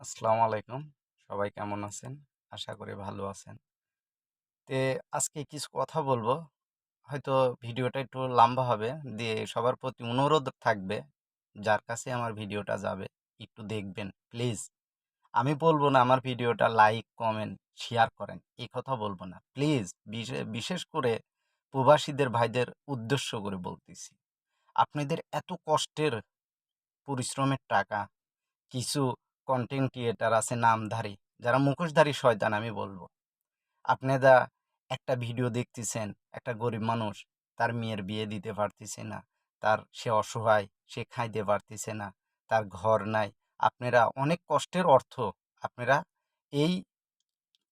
আসসালামু আলাইকুম। সবাই কেমন আছেন? আশা করি ভালো আছেন। তে আজকে কিছু কথা বলবো। হয়তো ভিডিওটা একটু লম্বা হবে। দিয়ে সবার প্রতি অনুরোধ থাকবে, যার কাছে আমার ভিডিওটা যাবে একটু দেখবেন প্লিজ। আমি বলবো না আমার ভিডিওটা লাইক, কমেন্ট, শেয়ার করেন। এই কথা বলবো না। প্লিজ বিশেষ করে প্রবাসীদের ভাইদের উদ্দেশ্য করে বলতেছি। আপনাদের এত কষ্টের পরিশ্রমের টাকা কিছু কন্টেন্ট ক্রিয়েটর আছে নামধারী, যারা মুখোশধারী শয়তান আমি বলবো। আপনারা একটা ভিডিও দেখতেছেন, একটা গরিব মানুষ তার মেয়ের বিয়ে দিতে পারতেছে না, সে অসহায়, সে খাইতে পারতেছে না, তার ঘর নাই। আপনারা অনেক কষ্টের অর্থ আপনারা এই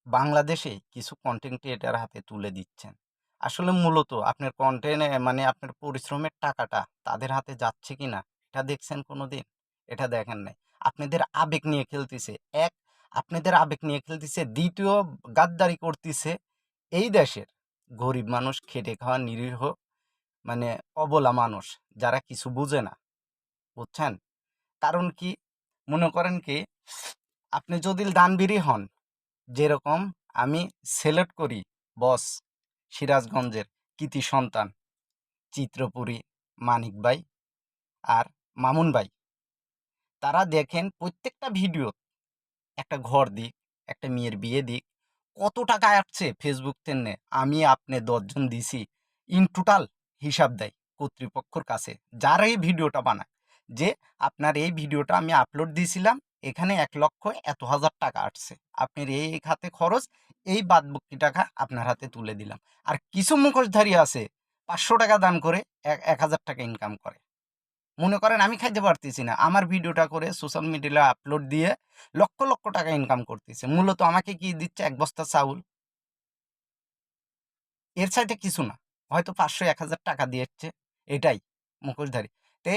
বাংলাদেশে কিছু কন্টেন্ট ক্রিয়েটর হাতে তুলে দিচ্ছেন। আসলে মূলত আপনার কন্টেন্টে মানে আপনার পরিশ্রমের টাকাটা তাদের হাতে যাচ্ছে কিনা এটা দেখছেন কোনোদিন? এটা দেখেন নাই। আপনাদের আবেগ নিয়ে খেলতেছে। এক, আপনাদের আবেগ নিয়ে খেলতেছে। দ্বিতীয়, গাদ্দারি করতেছে এই দেশের গরিব মানুষ, খেটে খাওয়া নিরীহ মানে অবলা মানুষ, যারা কিছু বুঝে না। বুঝছেন? কারণ কি? মনে করেন কি, আপনি যদি দানবীরই হন, যেরকম আমি সেলেক্ট করি বস সিরাজগঞ্জের কৃতি সন্তান চিত্রপুরী মানিক ভাই আর মামুন ভাই, তারা দেখেন প্রত্যেকটা ভিডিও একটা ঘর দিক, একটা মেয়ের বিয়ে দিক, কত টাকা আসছে ফেসবুক থেকে আমি আপনি 10 জন দিছি, ইন টোটাল হিসাব দেয় কর্তৃপক্ষর কাছে, যারা এই ভিডিওটা বানায়, যে আপনার এই ভিডিওটা আমি আপলোড দিয়েছিলাম, এখানে 1 লক্ষ এত হাজার টাকা আসছে, আপনার এই খাতে খরচ, এই বাদবাকি টাকা আপনার হাতে তুলে দিলাম। আর কিছু মুখোশধারী আছে 500 টাকা দান করে 1,000 টাকা ইনকাম করে। মনে করেন আমি খাইতে পারতেছি না, আমার ভিডিওটা করে সোশ্যাল মিডিয়ায় আপলোড দিয়ে লক্ষ লক্ষ টাকা ইনকাম করতেছে। মূলত আমাকে কি দিচ্ছে? 1 বস্তা চাউল, এর চাইতে কিছু না। হয়তো 500-1,000 টাকা দিয়েছে, এটাই মুখোশধারী। তে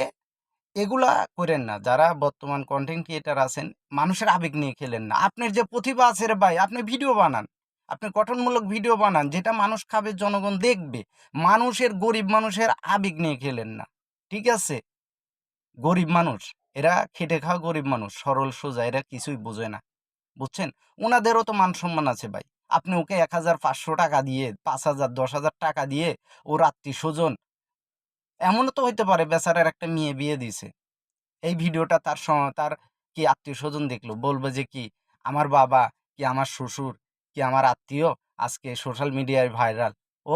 এগুলা করেন না, যারা বর্তমান কন্টেন্ট ক্রিয়েটার আছেন, মানুষের আবেগ নিয়ে খেলেন না। আপনার যে প্রতিভা আছে রে ভাই, আপনি ভিডিও বানান, আপনি গঠনমূলক ভিডিও বানান, যেটা মানুষ খাবে, জনগণ দেখবে। মানুষের, গরিব মানুষের আবেগ নিয়ে খেলেন না, ঠিক আছে? গরিব মানুষ, এরা খেটে খাওয়া গরিব মানুষ, সরল সোজা, এরা কিছুই বোঝে না। বুঝছেন? ওনাদেরও তো মান সম্মান আছে ভাই। আপনি ওকে 1,500 টাকা দিয়ে, 5,000, 10,000 টাকা দিয়ে ওর আত্মীয় স্বজন, এমনও তো হইতে পারে বেচারার একটা মেয়ে বিয়ে দিছে, এই ভিডিওটা তার কি আত্মীয় স্বজন দেখলো, বলবে যে কি আমার বাবা, কি আমার শ্বশুর, কি আমার আত্মীয় আজকে সোশ্যাল মিডিয়ায় ভাইরাল, ও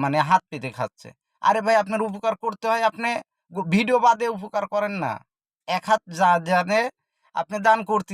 মানে হাত পেতে খাচ্ছে। আরে ভাই, আপনার উপকার করতে হয়, আপনি ভিডিও বাদে উপকার করেন না। এক হাত যা জানে আপনি দান করতে